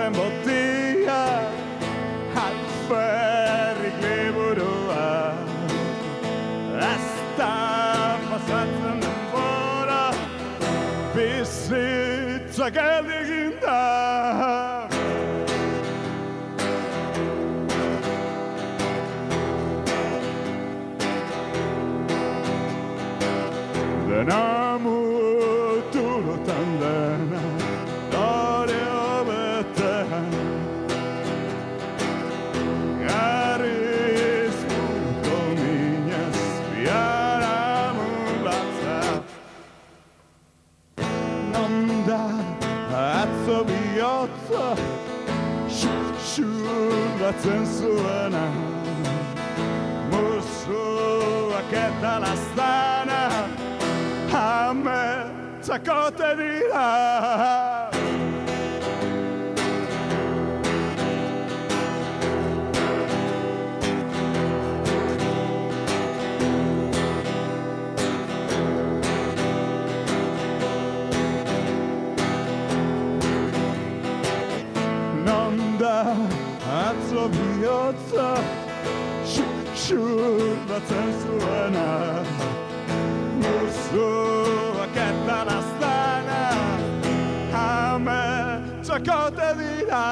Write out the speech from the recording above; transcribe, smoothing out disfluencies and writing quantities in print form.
den botia alferrik liburua ez da pasatzen denbora bizitza geldi egin da. Dena muturotan dena dore hobetean Garriz munko minez biharamun batza Nonda atzo bihotza xurbatzen zuena Musuak eta lastana ametzakote dira Nonda atzo bihotza xurbatzen zuena Musuak eta lastana ametzakote dira